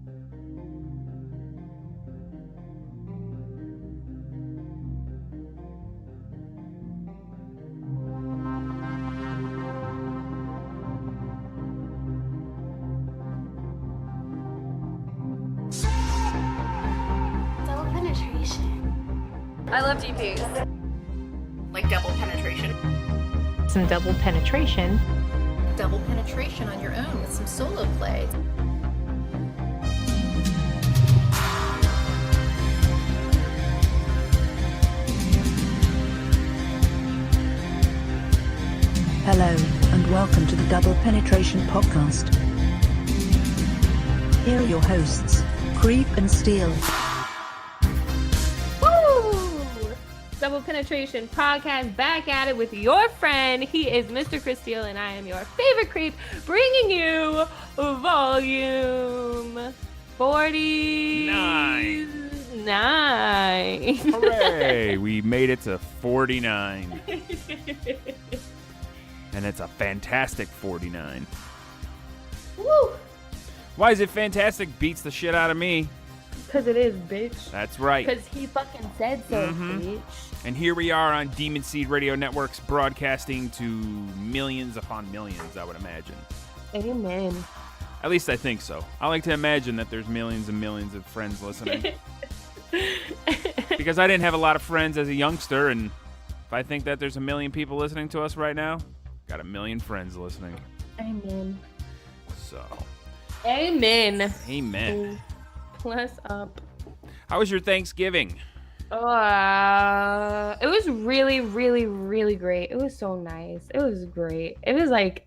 Double penetration. I love DPs. Like double penetration. Some double penetration. Double penetration on your own with some solo play. Hello, and welcome to the Double Penetration Podcast. Here are your hosts, Creep and Steele. Woo! Double Penetration Podcast, back at it with your friend. He is Mr. Chris Steele, and I am your favorite creep, bringing you volume 49. Hooray! We made it to 49. And it's a fantastic 49. Woo! Why is it fantastic? Beats the shit out of me. Because it is, bitch. That's right. Because he fucking said so, bitch. And here we are on Demon Seed Radio Networks, broadcasting to millions upon millions, I would imagine. Amen. At least I think so. I like to imagine that there's millions and millions of friends listening. Because I didn't have a lot of friends as a youngster, and if I think that there's a million people listening to us right now, got a million friends listening. Amen. So. Amen. Amen. Plus up. How was your Thanksgiving? It was really, really, really great. It was so nice. It was great. It was like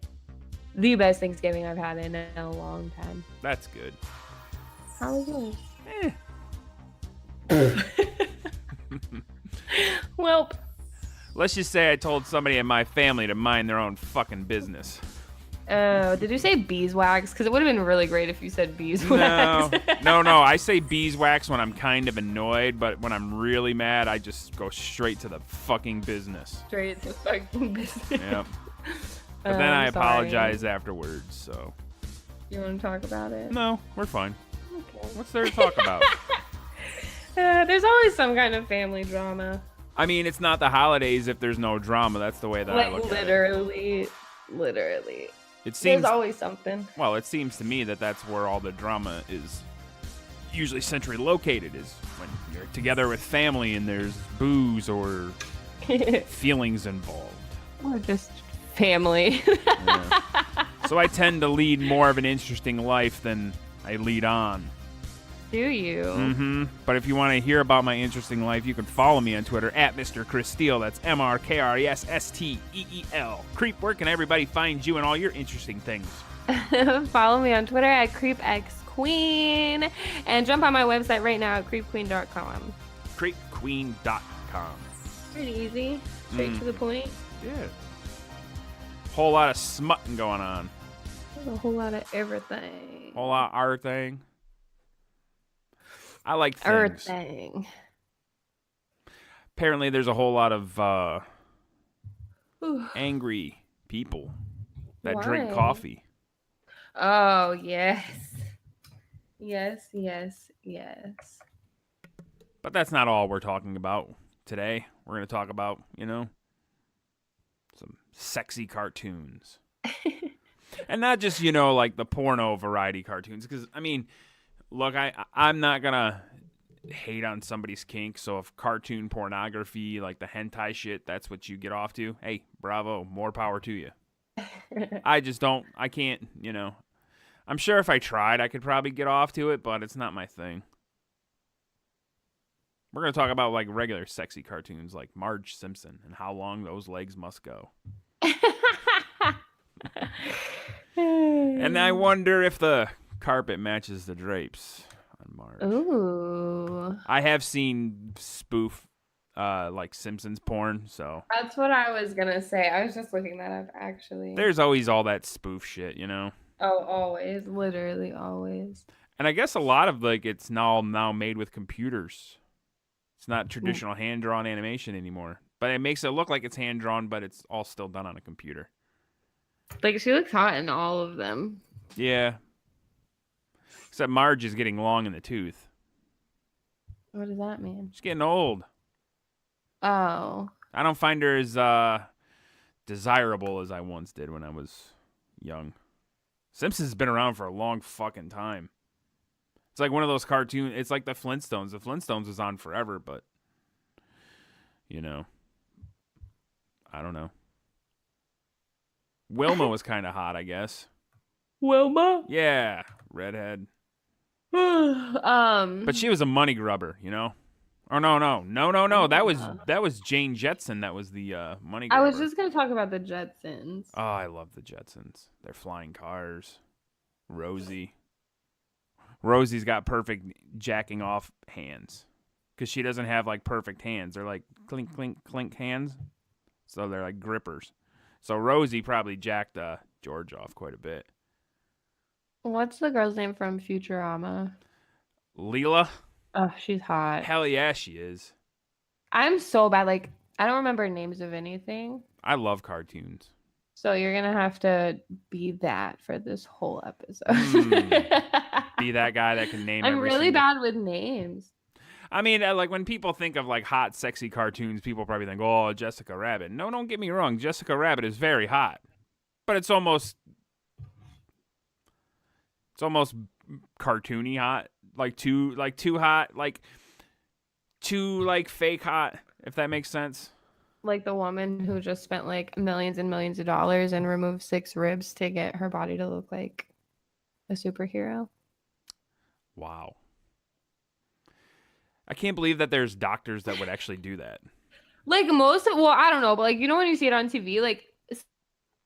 the best Thanksgiving I've had in a long time. That's good. How was yours? Well, let's just say I told somebody in my family to mind their own fucking business. Did you say beeswax? Because it would have been really great if you said beeswax. No. I say beeswax when I'm kind of annoyed, but when I'm really mad, I just go straight to the fucking business. Straight to fucking business. Yep. But then I apologize afterwards, so. You want to talk about it? No, we're fine. Okay. What's there to talk about? There's always some kind of family drama. I mean, it's not the holidays if there's no drama. That's the way that I look at it. Literally. It seems, there's always something. Well, it seems to me that that's where all the drama is usually centrally located, is when you're together with family and there's booze or feelings involved. Or just family. Yeah. So I tend to lead more of an interesting life than I lead on. Do you? Mm-hmm. But if you want to hear about my interesting life, you can follow me on Twitter at Mr. Chris Steele. That's MrKressSteel. Creep, where can everybody find you and all your interesting things? Follow me on Twitter at CreepXQueen. And jump on my website right now at creepqueen.com. Creepqueen.com. Pretty easy. Straight to the point. Yeah. Whole lot of smutting going on. There's a whole lot of everything. Whole lot of everything. I like things. Everything. Apparently, there's a whole lot of angry people that drink coffee. Oh, yes. Yes. But that's not all we're talking about today. We're going to talk about, some sexy cartoons. And not just, like the porno variety cartoons. Because, look, I'm not going to hate on somebody's kink. So if cartoon pornography, like the hentai shit, that's what you get off to, hey, bravo, more power to you. I can't, I'm sure if I tried, I could probably get off to it, but it's not my thing. We're going to talk about like regular sexy cartoons like Marge Simpson and how long those legs must go. And I wonder if the carpet matches the drapes on Marge. Ooh. I have seen spoof like Simpsons porn, so. That's what I was going to say. I was just looking that up, actually. There's always all that spoof shit, Oh, always. Literally always. And I guess a lot of it's now made with computers. It's not traditional hand-drawn animation anymore. But it makes it look like it's hand-drawn, but it's all still done on a computer. Like, she looks hot in all of them. Yeah. Except Marge is getting long in the tooth. What does that mean? She's getting old. Oh. I don't find her as desirable as I once did when I was young. Simpsons has been around for a long fucking time. It's like one of those cartoons. It's like the Flintstones. The Flintstones was on forever, but you know, I don't know. Wilma was kind of hot, I guess. Wilma? Yeah, redhead. But But she was a money grubber, you know. Or no. That was Jane Jetson. That was the money grubber. I was just gonna talk about the Jetsons. Oh, I love the Jetsons. They're flying cars. Rosie's got perfect jacking off hands because she doesn't have like perfect hands. They're like clink, clink, clink hands. So they're like grippers. So Rosie probably jacked George off quite a bit. What's the girl's name from Futurama? Leela? Oh, she's hot. Hell yeah, she is. I'm so bad. Like, I don't remember names of anything. I love cartoons. So you're going to have to be that for this whole episode. Be that guy that can name I'm every really single... bad with names. I mean, like when people think of like hot, sexy cartoons, people probably think, oh, Jessica Rabbit. No, don't get me wrong. Jessica Rabbit is very hot. But it's almost cartoony hot. Like too hot. Like too like fake hot, if that makes sense. Like the woman who just spent like millions and millions of dollars and removed 6 ribs to get her body to look like a superhero. Wow. I can't believe that there's doctors that would actually do that. Like I don't know, but like, you know, when you see it on TV, like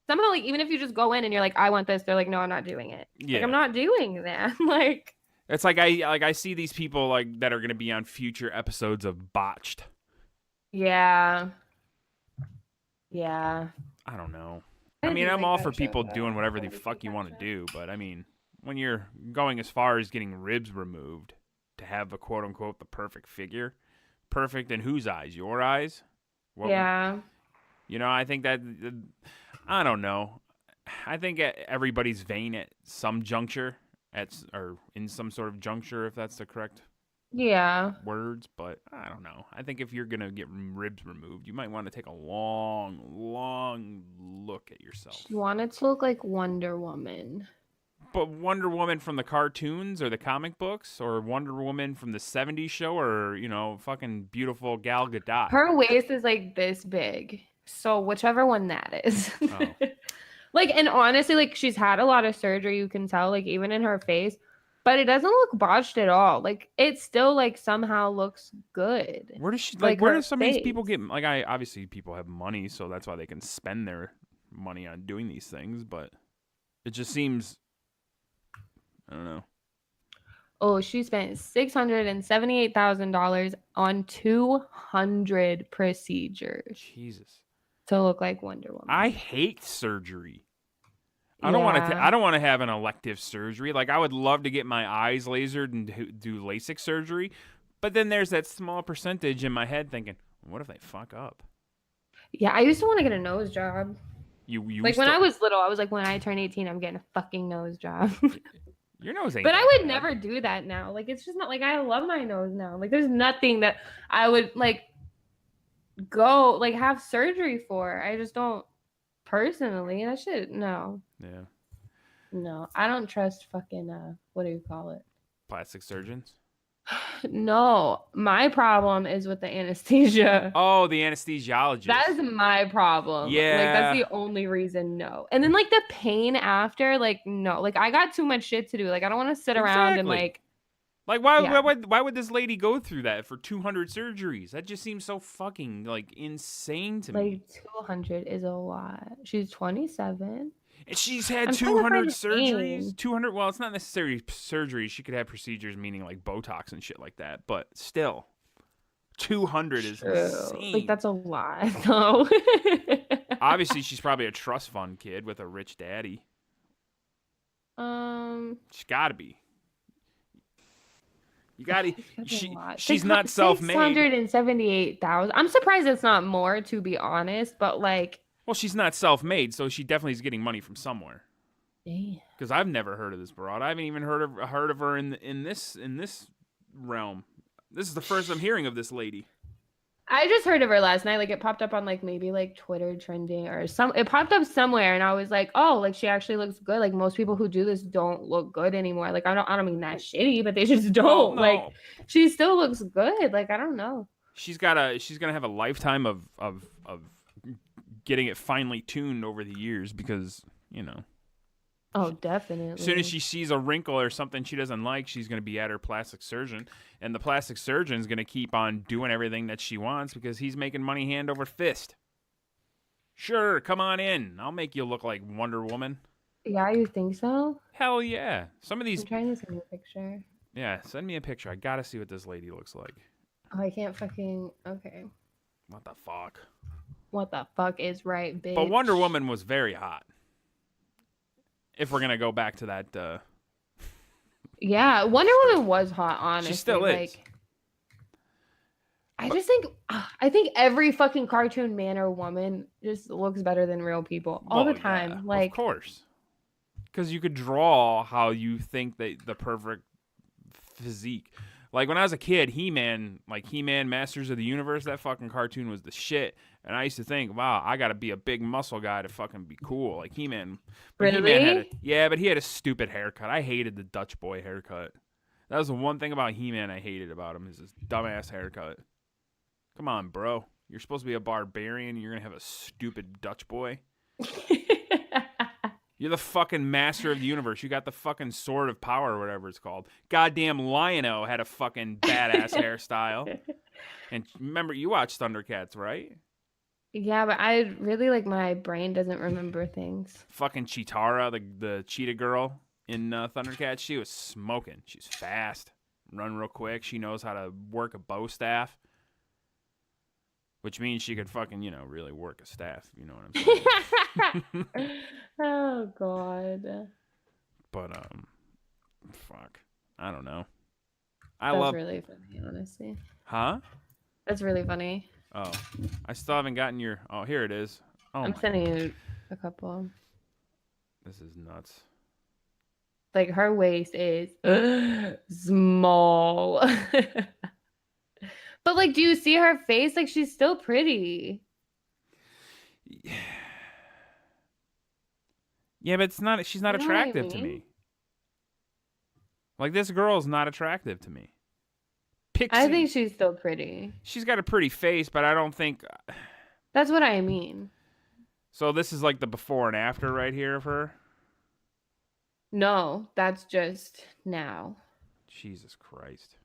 somehow, like, even if you just go in and you're like, I want this, they're like, no, I'm not doing it. Yeah. Like, I'm not doing that. Like, it's like I see these people like that are going to be on future episodes of Botched. Yeah. I don't know. I mean, I'm all for people doing whatever the fuck you want to do, but I mean, when you're going as far as getting ribs removed to have a quote unquote the perfect figure, perfect in whose eyes? Your eyes? Yeah. You know, I think that I don't know. I think everybody's vain at some juncture, or in some sort of juncture, if that's the correct words. But I don't know. I think if you're gonna get ribs removed, you might want to take a long look at yourself. She wanted to look like Wonder Woman. But Wonder Woman from the cartoons or the comic books, or Wonder Woman from the 70s show, or, you know, fucking beautiful Gal Gadot. Her waist is like this big. So whichever one that is. Oh. Like, and honestly, like, she's had a lot of surgery, you can tell, like, even in her face. But it doesn't look botched at all. Like, it still, like, somehow looks good. Where does she, like where do some of these people get, like, obviously people have money, so that's why they can spend their money on doing these things, but it just seems... I don't know. Oh, she spent $678,000 on 200 procedures. Jesus. To look like Wonder Woman. I hate surgery. I don't want to have an elective surgery. Like, I would love to get my eyes lasered and do LASIK surgery, but then there's that small percentage in my head thinking, what if they fuck up? Yeah, I used to want to get a nose job. You like when I was little, I was like, when I turn 18, I'm getting a fucking nose job. Your nose ain't. But I would never do that now. Like, it's just not like, I love my nose now. Like, there's nothing that I would like go like have surgery for. I just don't personally. That shit, no. Yeah. No, I don't trust fucking what do you call it? Plastic surgeons? No, my problem is with the anesthesia. Oh, the anesthesiologist. That is my problem. Yeah. Like, that's the only reason, no. And then, like, the pain after, like, no. Like, I got too much shit to do. Like, I don't want to sit around and, like... Like, why would this lady go through that for 200 surgeries? That just seems so fucking, like, insane to me. Like, 200 is a lot. She's 27. And she's had 200 surgeries. 200. Well, it's not necessarily surgeries. She could have procedures, meaning like Botox and shit like that. But still, 200 is insane. Like, that's a lot, though. Obviously, she's probably a trust fund kid with a rich daddy. She's got to be. You got to. She's not self-made. 678,000. I'm surprised it's not more, to be honest. But like. Well, she's not self-made, so she definitely is getting money from somewhere. Damn. Because I've never heard of this broad. I haven't even heard of her in this realm. This is the first I'm hearing of this lady. I just heard of her last night. Like it popped up on like maybe like Twitter trending or it popped up somewhere and I was like, oh, like she actually looks good. Like most people who do this don't look good anymore. Like I don't mean that shitty, but they just don't. No. Like she still looks good. Like I don't know. She's gonna have a lifetime of getting it finely tuned over the years because, you know. Oh, definitely. As soon as she sees a wrinkle or something she doesn't like, she's going to be at her plastic surgeon. And the plastic surgeon's going to keep on doing everything that she wants because he's making money hand over fist. Sure, come on in. I'll make you look like Wonder Woman. Yeah, you think so? Hell yeah. Some of these... I'm trying to send you a picture. Yeah, send me a picture. I got to see what this lady looks like. Oh, I can't fucking... Okay. What the fuck? What the fuck is right, bitch? But Wonder Woman was very hot. If we're going to go back to that... Yeah, Wonder Woman was hot, honestly. She still is. Like, I think every fucking cartoon man or woman just looks better than real people all the time. Yeah, like, of course. Because you could draw how you think the perfect physique. Like when I was a kid, He-Man, Masters of the Universe, that fucking cartoon was the shit. And I used to think, wow, I gotta be a big muscle guy to fucking be cool. Like He-Man. But really? But he had a stupid haircut. I hated the Dutch boy haircut. That was the one thing about He-Man I hated about him, is his dumbass haircut. Come on, bro. You're supposed to be a barbarian and you're gonna have a stupid Dutch boy? You're the fucking master of the universe. You got the fucking sword of power or whatever it's called. Goddamn Lion-O had a fucking badass hairstyle. And remember, you watched Thundercats, right? Yeah, but I really my brain doesn't remember things. Fucking Cheetara, the cheetah girl in Thundercats, she was smoking. She's fast, run real quick. She knows how to work a bow staff. Which means she could fucking, really work a staff. You know what I'm saying? Oh, God. But, fuck. I don't know. That's really funny, honestly. Huh? That's really funny. Oh. I still haven't gotten your... Oh, here it is. Oh, I'm sending you a couple. This is nuts. Like, her waist is small. But, do you see her face? Like, she's still pretty. Yeah, but she's not attractive to me. Like, this girl is not attractive to me. Pixie. I think she's still pretty. She's got a pretty face, but I don't think... That's what I mean. So this is like the before and after right here of her? No, that's just now. Jesus Christ.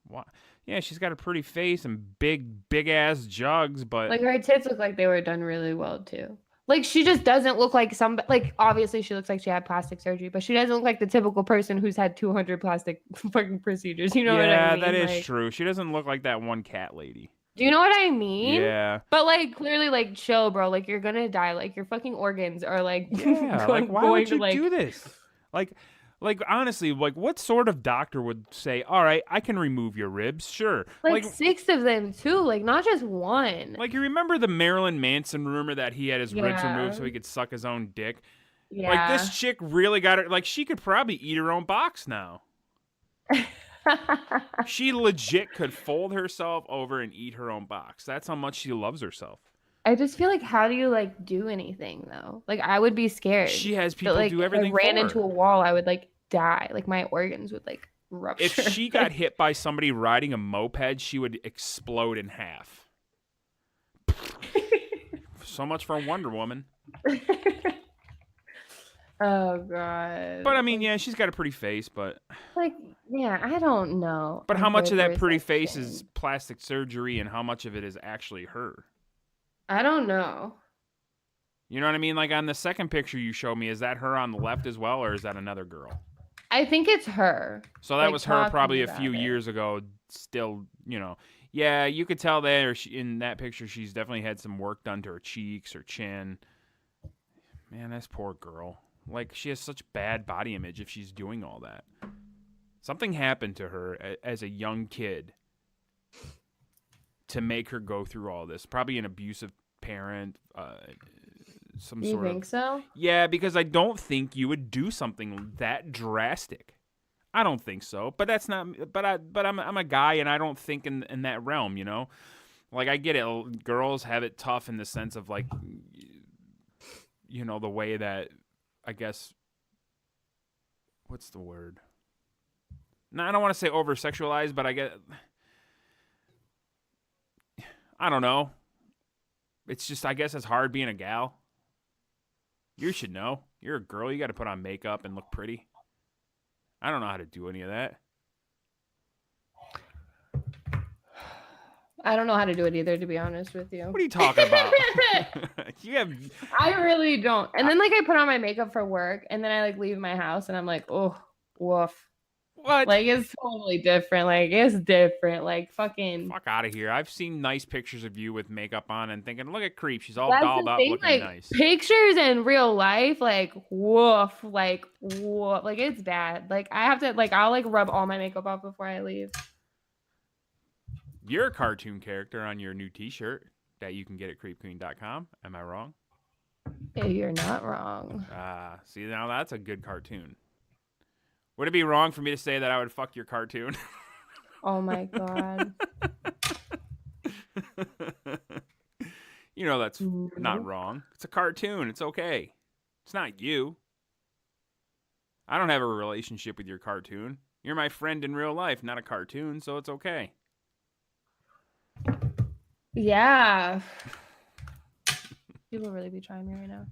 What? Yeah, she's got a pretty face and big ass jugs, but her tits look like they were done really well too. Like she just doesn't look like obviously she looks like she had plastic surgery, but she doesn't look like the typical person who's had 200 plastic fucking procedures. You know what I mean? Yeah, that is true. She doesn't look like that one cat lady. Do you know what I mean? Yeah. But clearly chill, bro. Like you're gonna die. Like your fucking organs are yeah. Why would you do this? Like honestly, what sort of doctor would say, all right, I can remove your ribs? Sure. 6 of them too, not just one. You remember the Marilyn Manson rumor that he had his ribs removed so he could suck his own dick? Yeah. This chick really got it. She could probably eat her own box now. She legit could fold herself over and eat her own box. That's how much she loves herself. I just feel how do you do anything though? I would be scared. She has people do everything. If I ran into a wall, I would die. My organs would rupture. If she got hit by somebody riding a moped, she would explode in half. So much for Wonder Woman. Oh God. But I mean, yeah, she's got a pretty face, but yeah, I don't know. But how much of that pretty face is plastic surgery, and how much of it is actually her? I don't know. You know what I mean? On the second picture you showed me, is that her on the left as well, or is that another girl? I think it's her. So that was her probably a few years ago. Still, yeah, you could tell there in that picture she's definitely had some work done to her cheeks, her chin. Man, this poor girl. She has such bad body image if she's doing all that. Something happened to her as a young kid to make her go through all this. Probably an abusive parent, some You sort think of. so? Yeah, because I don't think you would do something that drastic. I don't think so. But that's not. But I'm a guy, and I don't think in that realm. You know, like I get it. Girls have it tough in the sense of like, you know, the way that I guess. What's the word? No, I don't want to say over sexualized, but I don't know. It's just, I guess it's hard being a gal. You should know. You're a girl. You got to put on makeup and look pretty. I don't know how to do any of that. I don't know how to do it either, to be honest with you. What are you talking about? You have. I really don't. And then like I put on my makeup for work, and then I like leave my house, and I'm like, oh, woof. What? Like it's totally different. Like it's different. Like fucking. Fuck out of here. I've seen nice pictures of you with makeup on and thinking, look at Creep. She's all That's dolled the up thing, looking like nice. pictures in real life, like woof, like woof, like it's bad. Like I have to, like I'll like rub all my makeup off before I leave. You're a cartoon character on your new t-shirt that you can get at creepqueen.com. Am I wrong? Yeah, you're not wrong. See, now that's a good cartoon. Would it be wrong for me to say that I would fuck your cartoon? Oh my god. You know that's not wrong. It's a cartoon. It's okay. It's not you. I don't have a relationship with your cartoon. You're my friend in real life, not a cartoon, so it's okay. Yeah. People really be trying me right now.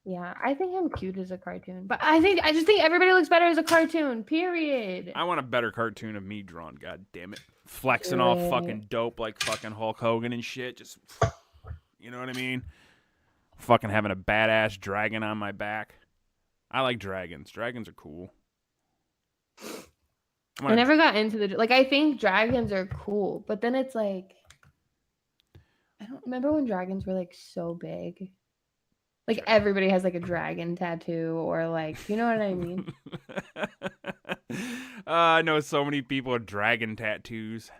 Yeah, I think I'm cute as a cartoon, but I just think everybody looks better as a cartoon. Period. I want a better cartoon of me drawn. God damn it, flexing all fucking dope like fucking Hulk Hogan and shit. Just, you know what I mean? Fucking having a badass dragon on my back. I like dragons. Dragons are cool. I never got into like I think dragons are cool, but then it's like I don't remember when dragons were like so big. Like everybody has like a dragon tattoo or like, you know what I mean? I know so many people with dragon tattoos.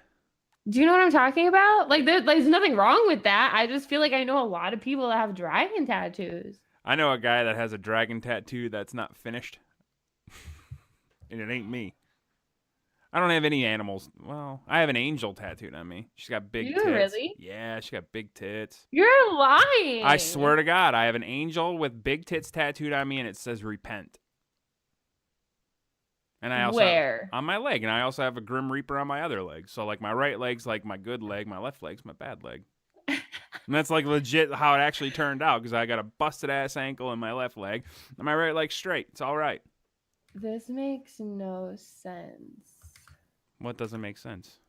Do you know what I'm talking about? Like there's nothing wrong with that. I just feel like I know a lot of people that have dragon tattoos. I know a guy that has a dragon tattoo that's not finished. And it ain't me. I don't have any animals. Well, I have an angel tattooed on me. She's got big tits. Really? Yeah, she got big tits. You're lying. I swear to God, I have an angel with big tits tattooed on me, and it says repent. And I also Where? on my leg, and I also have a Grim Reaper on my other leg. So like my right leg's like my good leg, my left leg's my bad leg. And that's like legit how it actually turned out because I got a busted ass ankle in my left leg, and my right leg's straight. It's all right. This makes no sense. What doesn't make sense?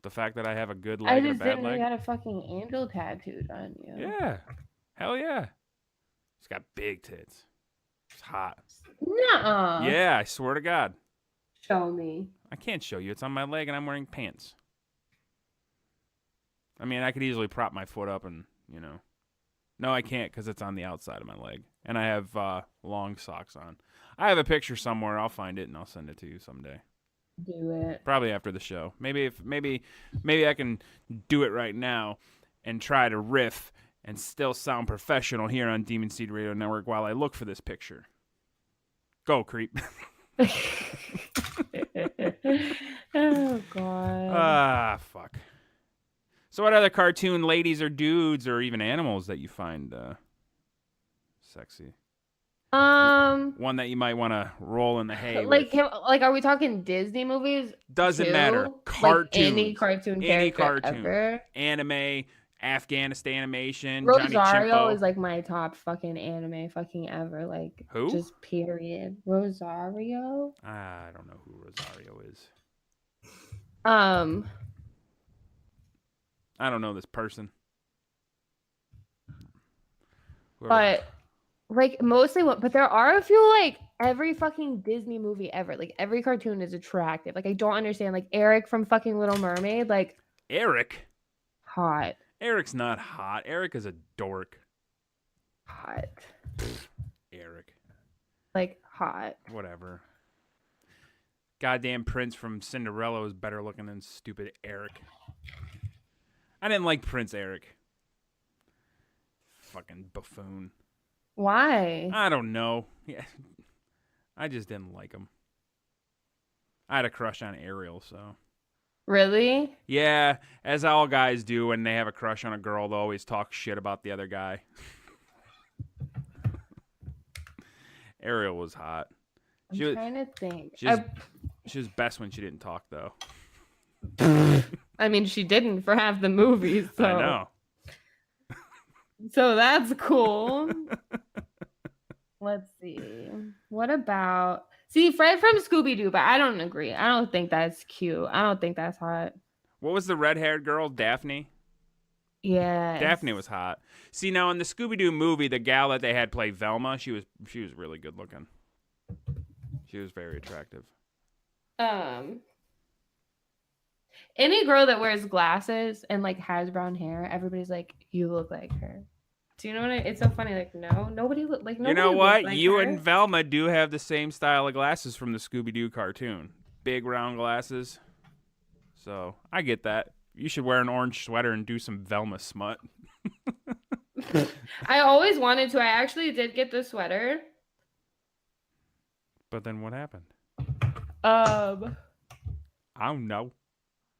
The fact that I have a good leg I and a just bad didn't know leg? you had a fucking angel tattooed on you. Yeah. Hell yeah. She's got big tits. It's hot. Nuh-uh. Yeah, I swear to God. Show me. I can't show you. It's on my leg and I'm wearing pants. I mean, I could easily prop my foot up and, you know. No, I can't because it's on the outside of my leg. And I have long socks on. I have a picture somewhere. I'll find it and I'll send it to you someday. Do it. Probably after the show. Maybe I can do it right now and try to riff and still sound professional here on Demon Seed Radio Network while I look for this picture. Go, creep. Oh god. Fuck. So what other cartoon ladies or dudes or even animals that you find sexy? One that you might want to roll in the hay like with. like are we talking Disney movies? Doesn't too? matter. Like Cartoons. any cartoon Any character cartoon. ever. Anime, Afghanistan animation, Johnny Rosario Chimpo. is like my top fucking anime fucking ever. Like Who? just period. Rosario? I don't know who Rosario is. Um I don't know this person. Whoever- but like mostly but there are a few like every fucking Disney movie ever. Like every cartoon is attractive. Like I don't understand. Like Eric from fucking Little Mermaid, like Eric? hot. Eric's not hot. Eric is a dork. Hot. Eric. Like hot. Whatever. Goddamn Prince from Cinderella was better looking than stupid Eric. I didn't like Prince Eric. Fucking buffoon. Why? I don't know. Yeah, I just didn't like him. I had a crush on Ariel, so. Really? Yeah, as all guys do when they have a crush on a girl, they'll always talk shit about the other guy. Ariel was hot. I'm trying to think. She was best when she didn't talk, though. I mean, she didn't for half the movie, so. I know. So that's cool. Let's see. What about... See, Fred from Scooby-Doo, but I don't agree. I don't think that's cute. I don't think that's hot. What was the red-haired girl? Daphne? Yeah. Daphne was hot. See, now in the Scooby-Doo movie, the gal that they had play Velma, she was really good looking. She was very attractive. Any girl that wears glasses and like has brown hair, everybody's like, you look like her. Do you know what it's so funny? Like, no, nobody look like nobody. You know looks what? like You her. and Velma do have the same style of glasses from the Scooby-Doo cartoon. Big round glasses. So, I get that. You should wear an orange sweater and do some Velma smut. I always wanted to. I actually did get the sweater. But then what happened? I don't know.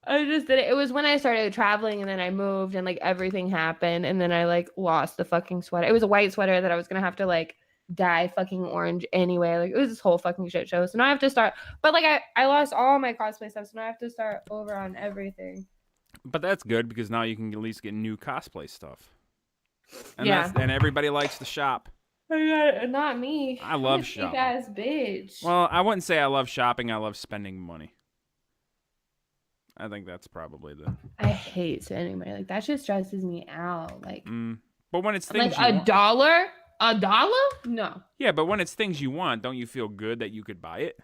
I just did it. It was when I started traveling and then I moved and like everything happened and then I like lost the fucking sweater. It was a white sweater that I was gonna have to like dye fucking orange anyway. Like it was this whole fucking shit show. So now I have to start. But like I lost all my cosplay stuff, so now I have to start over on everything. But that's good because now you can at least get new cosplay stuff. And Yeah. and everybody likes to shop. Not me. I love I'm a shopping. cheap-ass bitch. Well, I wouldn't say I love shopping. I love spending money. I think that's probably the. I hate spending money. Like that shit stresses me out. Like, But when it's I'm things like you want, $1? $1? No. yeah, but when it's things you want, don't you feel good that you could buy it?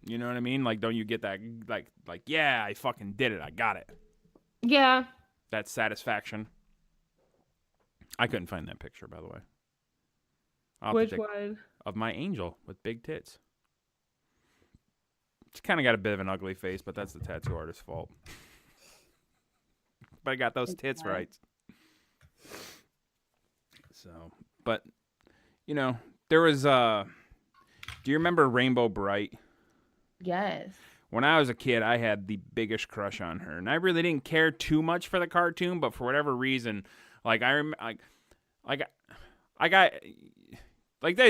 You know what I mean? Like, don't you get that like yeah, I fucking did it. I got it. Yeah. That satisfaction. I couldn't find that picture, by the way. Which one? Of my angel with big tits. She's kind of got a bit of an ugly face, but that's the tattoo artist's fault. But I got those tits right. So, but, you know, there was, do you remember Rainbow Bright? Yes. When I was a kid, I had the biggest crush on her. And I really didn't care too much for the cartoon, but for whatever reason, like,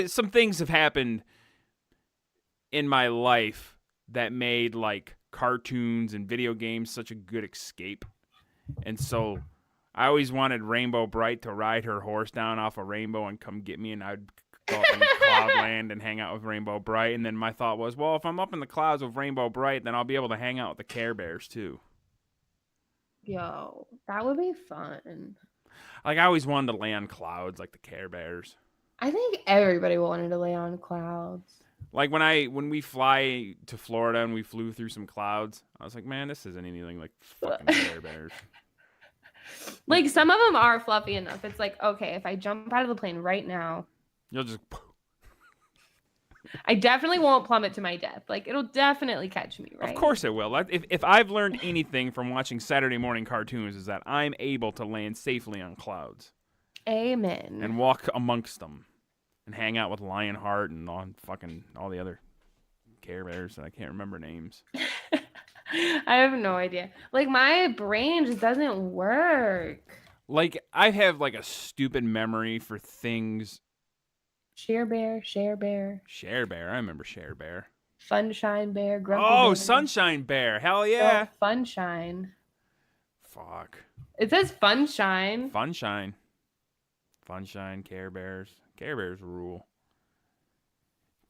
some things have happened in my life that made like cartoons and video games such a good escape. And so I always wanted Rainbow Bright to ride her horse down off a rainbow and come get me, and I'd go up in Cloudland and hang out with Rainbow Bright. And then my thought was, well, if I'm up in the clouds with Rainbow Bright, then I'll be able to hang out with the Care Bears too. Yo, that would be fun. Like I always wanted to lay on clouds like the Care Bears. I think everybody wanted to lay on clouds. Like when we fly to Florida and we flew through some clouds, I was like, man, this isn't anything like fucking Care Bears. Like some of them are fluffy enough. It's like, okay, if I jump out of the plane right now, You'll just. I definitely won't plummet to my death. Like it'll definitely catch me, right? Of course it will. If I've learned anything from watching Saturday morning cartoons is that I'm able to land safely on clouds. Amen. And walk amongst them. And hang out with Lionheart and all the other Care Bears that I can't remember names. I have no idea. Like my brain just doesn't work. Like I have like a stupid memory for things. Share Bear. Share Bear. I remember Share Bear. Funshine Bear. Grumpy Oh, Bear. Sunshine Bear. Hell yeah. Oh, Funshine. Fuck. It says Funshine. Funshine, Care Bears. Care Bears rule.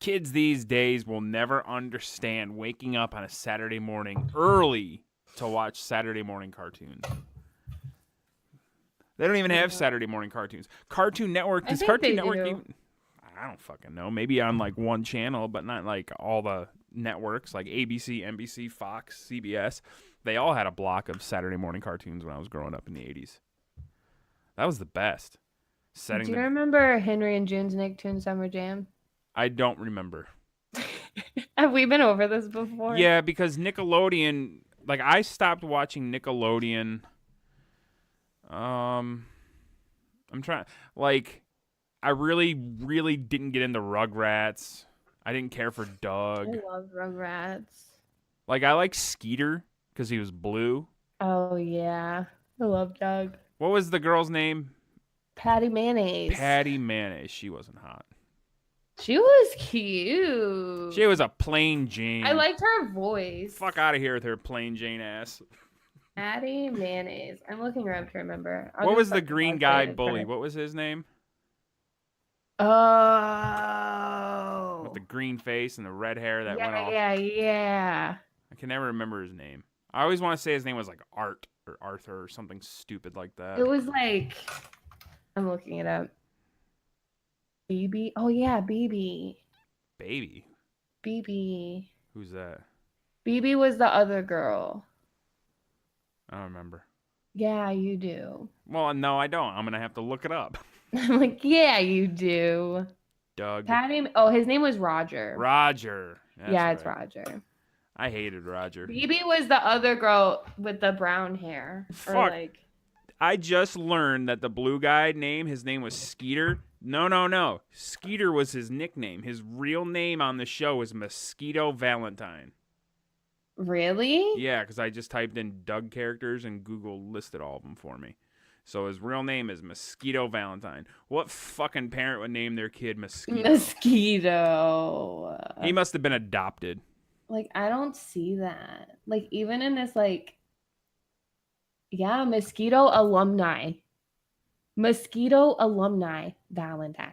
Kids these days will never understand waking up on a Saturday morning early to watch Saturday morning cartoons. They don't even have Saturday morning cartoons. Cartoon Network, does Cartoon Network even... I don't fucking know. Maybe on like one channel, but not like all the networks like ABC, NBC, Fox, CBS. They all had a block of Saturday morning cartoons when I was growing up in the 80s. That was the best. Do you remember Henry and June's Nicktoon Summer Jam? I don't remember. Have we been over this before? Yeah, because Nickelodeon, like I stopped watching Nickelodeon. I'm trying like I really didn't get into Rugrats. I didn't care for Doug. I love Rugrats. Like I like Skeeter because he was blue. Oh yeah, I love Doug. What was the girl's name? Patty Mayonnaise. Patty Mayonnaise. She wasn't hot. She was cute. She was a plain Jane. I liked her voice. Fuck out of here with her plain Jane ass. Patty Mayonnaise. I'm looking her up to remember. What was the green guy bully? What was his name? Oh. With the green face and the red hair that went off. Yeah. I can never remember his name. I always want to say his name was like Art or Arthur or something stupid like that. It was like, I'm looking it up. BB. Oh yeah, BB. Baby. BB. Who's that? BB was the other girl. I don't remember. Yeah, you do. Well, no, I don't. I'm gonna have to look it up. I'm like, yeah, you do. Doug. Patty. Oh, his name was Roger. Roger. That's yeah, it's right. Roger. I hated Roger. BB was the other girl with the brown hair. Fuck. Or like... I just learned that the blue guy his name was Skeeter. No. Skeeter was his nickname. His real name on the show was Mosquito Valentine. Really? Yeah, because I just typed in Doug characters and Google listed all of them for me. So his real name is Mosquito Valentine. What fucking parent would name their kid Mosquito? Mosquito. He must have been adopted. Like, I don't see that. Like, even in this, like, yeah, Mosquito alumni. Mosquito alumni Valentine.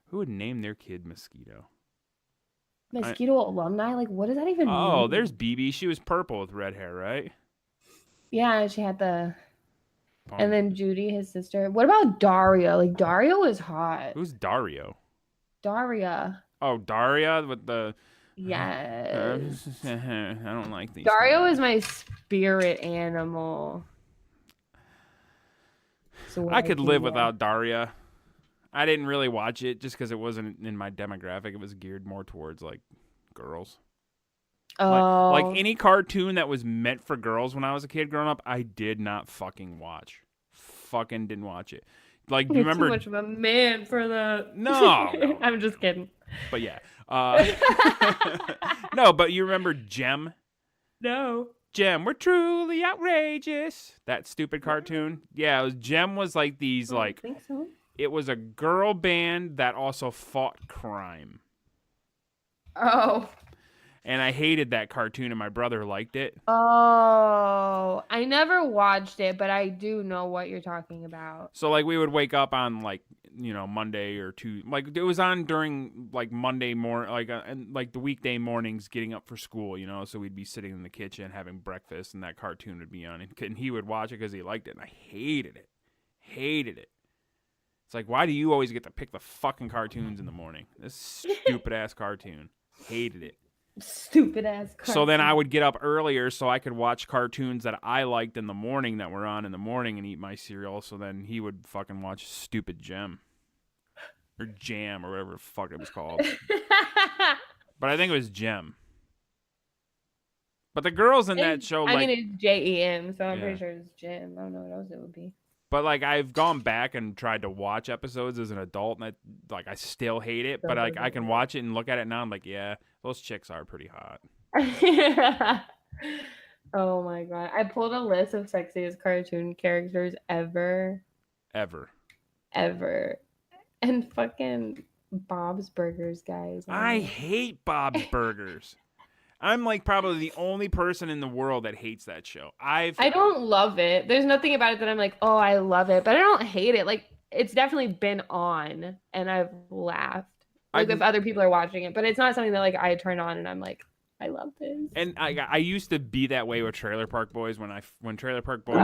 Who would name their kid Mosquito? Mosquito alumni? Like, what does that even mean? Oh, there's BB. She was purple with red hair, right? Yeah, she had the... Punk. And then Judy, his sister. What about Daria? Like, Daria is hot. Who's Dario? Daria. Oh, Daria with the... Yes. I don't like these. Dario is my spirit animal. So I could live without Daria. I didn't really watch it just because it wasn't in my demographic. It was geared more towards like girls. Oh, Like any cartoon that was meant for girls when I was a kid growing up, I did not fucking watch. Fucking didn't watch it. Like, do you remember? Too much of a man for that. No. I'm just kidding. But yeah. No, but you remember Gem? No. Gem, we're truly outrageous. That stupid cartoon. Yeah, it was Gem was like these like. I think so. It was a girl band that also fought crime. Oh. And I hated that cartoon, and my brother liked it. Oh, I never watched it, but I do know what you're talking about. So, like, we would wake up on, like, you know, Monday or Tuesday. Like, it was on during, like, Monday morning, and, like, the weekday mornings getting up for school, you know? So we'd be sitting in the kitchen having breakfast, and that cartoon would be on. And he would watch it because he liked it, and I hated it. Hated it. It's like, why do you always get to pick the fucking cartoons in the morning? This stupid-ass cartoon. Hated it. Stupid ass cartoon. So then I would get up earlier so I could watch cartoons that I liked in the morning that were on in the morning and eat my cereal. So then he would fucking watch stupid Gem. Or Jam or whatever the fuck it was called. But I think it was Gem. But the girls in that show, like... I mean, it's Jem, so I'm Yeah. pretty sure it's Jim. I don't know what else it would be. But, like, I've gone back and tried to watch episodes as an adult, and I still hate it. But, like, I can watch it and look at it now. I'm like, yeah, those chicks are pretty hot. Oh, my God. I pulled a list of sexiest cartoon characters ever. Ever. And fucking Bob's Burgers, guys. I hate Bob's Burgers. I'm like probably the only person in the world that hates that show. I don't love it. There's nothing about it that I'm like, oh, I love it, but I don't hate it. Like, it's definitely been on, and I've laughed. Like, if other people are watching it, but it's not something that like I turn on and I'm like, I love this. And I used to be that way with Trailer Park Boys when Trailer Park Boys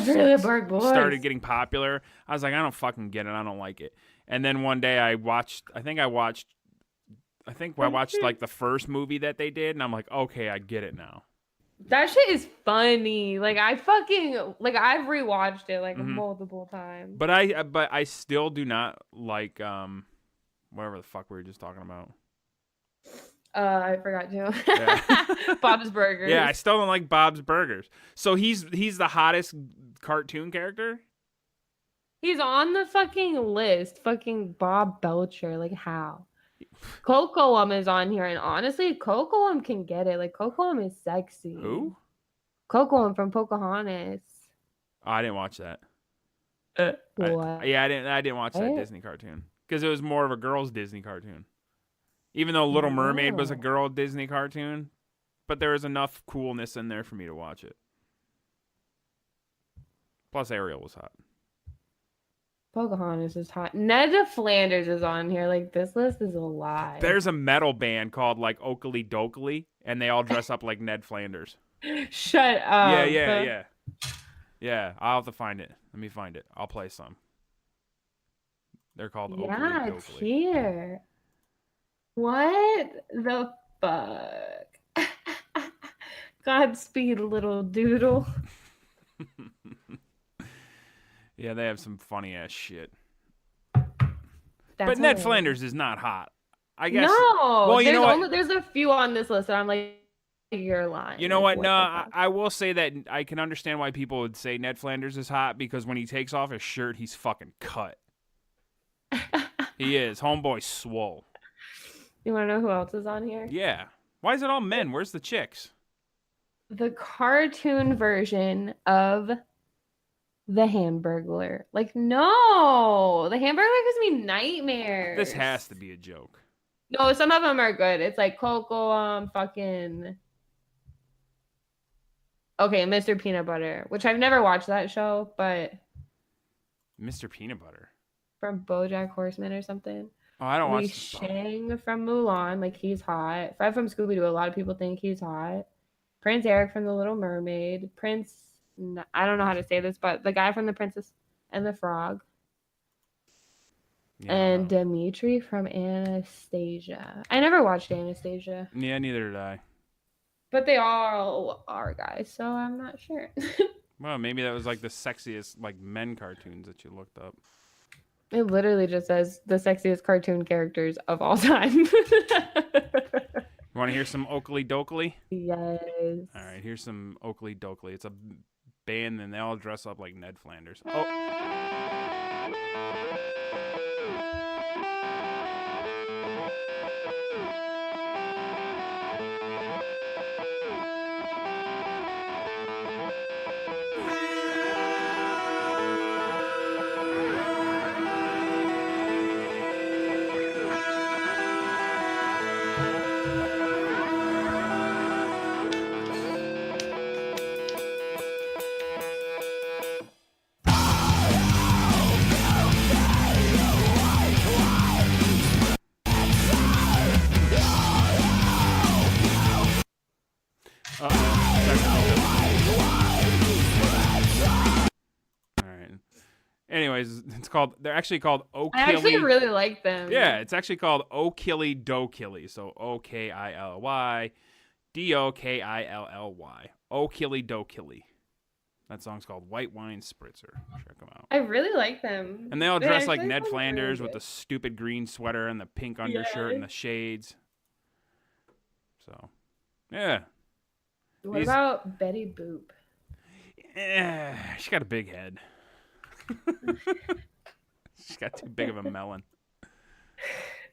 Trailer Park Boys started getting popular. I was like, I don't fucking get it. I don't like it. And then one day I watched like the first movie that they did, and I'm like, okay, I get it now. That shit is funny. Like, I've rewatched it like multiple times. But I still do not like whatever the fuck we were just talking about. I forgot to. Yeah. Bob's Burgers. Yeah, I still don't like Bob's Burgers. So he's the hottest cartoon character? He's on the fucking list. Fucking Bob Belcher. Like, how? Cocoam is on here, and honestly, Cocoam can get it. Like, Cocoam is sexy. Who? Cocoam from Pocahontas. Oh, I didn't watch that. What? I didn't watch that What? Disney cartoon because it was more of a girls' Disney cartoon. Even though Little Mermaid was a No. girl Disney cartoon, but there was enough coolness in there for me to watch it. Plus, Ariel was hot. Pocahontas is hot. Ned Flanders is on here. Like, this list is a lie. There's a metal band called like Oakley Dokley, and they all dress up like Ned Flanders. Shut up. Yeah. I'll have to find it. Let me find it. I'll play some. They're called Oakley Yeah, it's Dokley. here. What the fuck? Godspeed, little doodle. Yeah, they have some funny ass shit. That's But Ned hilarious. Flanders is not hot. I guess. No. Well, you know what? There's a few on this list that I'm like, you're lying. You know Like, what? No, the fuck? I will say that I can understand why people would say Ned Flanders is hot because when he takes off his shirt, he's fucking cut. He is. Homeboy swole. You want to know who else is on here? Yeah. Why is it all men? Where's the chicks? The cartoon version of the Hamburglar. Like, no, the Hamburglar gives me nightmares. This has to be a joke. No, some of them are good. It's like Coco, fucking. Okay, Mr. Peanut Butter, which I've never watched that show, but Mr. Peanut Butter. from BoJack Horseman or something. Oh, I don't Li watch. Shang from Mulan, like he's hot. Fred from Scooby Doo, a lot of people think he's hot. Prince Eric from The Little Mermaid. I don't know how to say this, but the guy from The Princess and the Frog. Yeah, And Dimitri from Anastasia. I never watched Anastasia, yeah, neither did I. but they all are guys, so I'm not sure. Well, maybe that was like the sexiest like men cartoons that you looked up. It literally just says the sexiest cartoon characters of all time. You want to hear some Oakley Dokley? Yes. All right, here's some Oakley Dokley. It's a band, and they all dress up like Ned Flanders. Oh. All right. Anyways, they're actually called Okilly. I actually really like them. Yeah, it's actually called Okilly Dokilly. So Okilly Dokilly. Okilly Dokilly. That song's called White Wine Spritzer. Check them out. I really like them. And they all They dress like actually Ned sound really Flanders with good. the stupid green sweater and the pink undershirt and the shades. So, yeah. What These- about Betty Boop? She got a big head. She's got too big of a melon.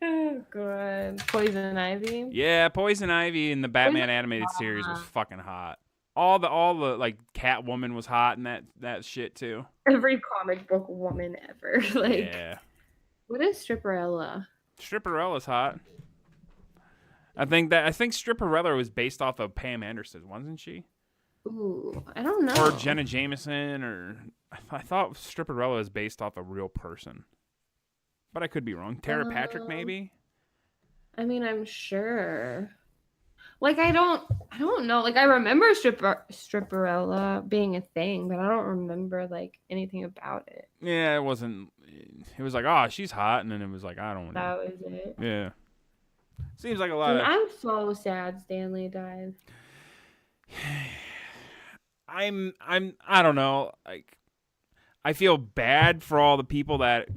Oh, God. Poison Ivy? Yeah, Poison Ivy in the Batman animated hot. series was fucking hot. All the like Catwoman was hot and that shit too. Every comic book woman ever. Like, Yeah. what is Stripperella? Stripperella's hot. I think Stripperella was based off of Pam Anderson, wasn't she? Ooh, I don't know. Or Jenna Jameson, or I thought Stripperella is based off a real person. But I could be wrong. Tara Patrick, maybe? I mean, I'm sure. Like, I don't know. Like, I remember Stripperella being a thing, but I don't remember, like, anything about it. Yeah, it wasn't. It was like, oh, she's hot. And then it was like, I don't know. That was it. Yeah. Seems like a lot And of. I'm so sad Stanley died. I don't know. Like, I feel bad for all the people that,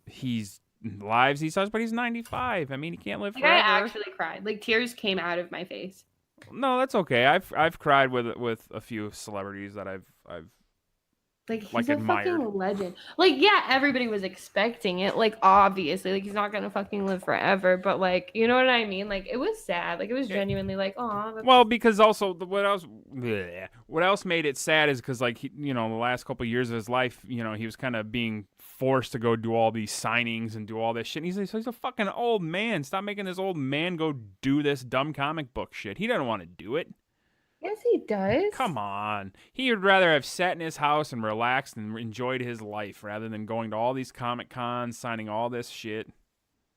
he's lives he sucks, but he's 95. I mean, he can't live Like, forever. I actually cried. Like, tears came out of my face. No, that's okay. I've cried with a few celebrities that I've Like, he's like, a admired. fucking legend. Like, yeah, everybody was expecting it. Like, obviously, like, he's not gonna fucking live forever. But, like, you know what I mean? Like, it was sad. Like, it was genuinely like, oh. Well, because also what else made it sad is because, like, the last couple of years of his life, he was kind of being forced to go do all these signings and do all this shit. And he's a fucking old man. Stop making this old man go do this dumb comic book shit. He doesn't want to do it. Yes, he does. Come on. He would rather have sat in his house and relaxed and enjoyed his life rather than going to all these Comic Cons, signing all this shit.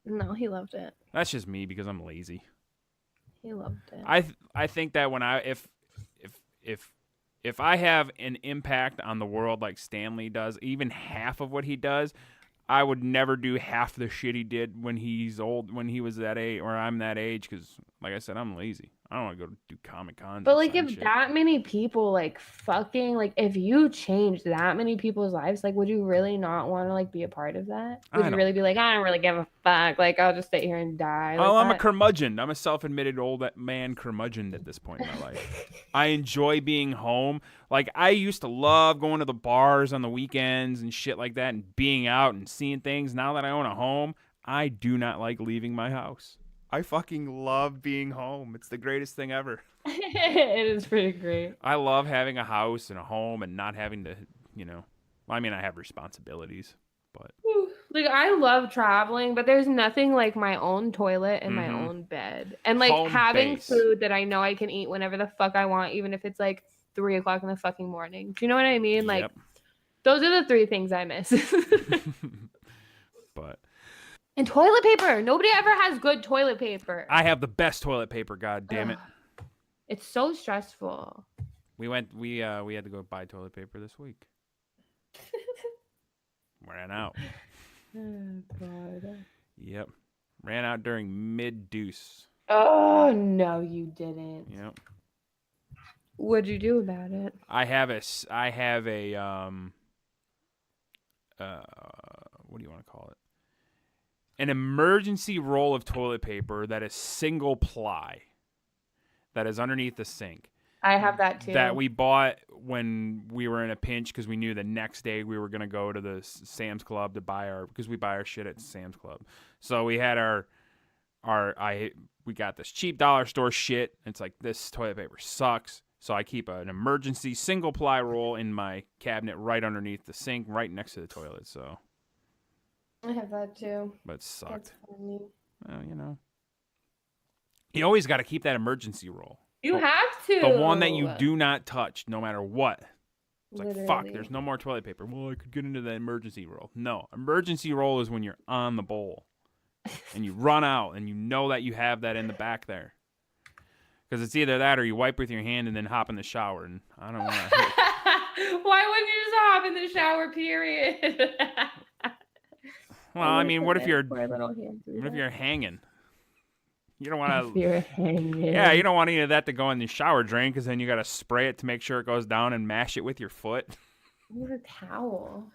No, he loved it. That's just me because I'm lazy. He loved it. I think that when if I have an impact on the world like Stanley does, even half of what he does, I would never do half the shit he did when he was that age or I'm that age because, like I said, I'm lazy. I don't want to go do Comic Cons. But like, if that many people like fucking like, if you changed that many people's lives, like, would you really not want to like be a part of that? Would you really be like, I don't really give a fuck. Like, I'll just sit here and die. Like, I'm a curmudgeon. I'm a self-admitted old man curmudgeon at this point in my life. I enjoy being home. Like, I used to love going to the bars on the weekends and shit like that and being out and seeing things. Now that I own a home, I do not like leaving my house. I fucking love being home. It's the greatest thing ever. It is pretty great. I love having a house and a home and not having to, I mean, I have responsibilities, but. Like, I love traveling, but there's nothing like my own toilet and my own bed. And like Home having base. food that I know I can eat whenever the fuck I want, even if it's like 3:00 in the fucking morning. Do you know what I mean? Like, Yep. those are the three things I miss. But. And toilet paper. Nobody ever has good toilet paper. I have the best toilet paper, god damn it. It's so stressful. We had to go buy toilet paper this week. Ran out. Oh, God. Yep. Ran out during mid-deuce. Oh, no, you didn't. Yep. What'd you do about it? I have a what do you want to call it? An emergency roll of toilet paper that is single ply, that is underneath the sink. I have that too. That we bought when we were in a pinch because we knew the next day we were going to go to the Sam's Club to because we buy our shit at Sam's Club. So we had we got this cheap dollar store shit. It's like, this toilet paper sucks. So I keep an emergency single ply roll in my cabinet right underneath the sink, right next to the toilet. So. I have that too. But it sucked. That's funny. Well, you always got to keep that emergency roll. You have to. The one that you do not touch, no matter what. It's like, fuck, Literally. there's no more toilet paper. Well, I could get into the emergency roll. No, emergency roll is when you're on the bowl and you run out and you know that you have that in the back there. Because it's either that or you wipe with your hand and then hop in the shower. And I don't want to. Why wouldn't you just hop in the shower, period? Well, I mean, what if you're You're hanging? You don't want to. You're hanging. Yeah, you don't want any of that to go in the shower drain because then you got to spray it to make sure it goes down and mash it with your foot. With a towel.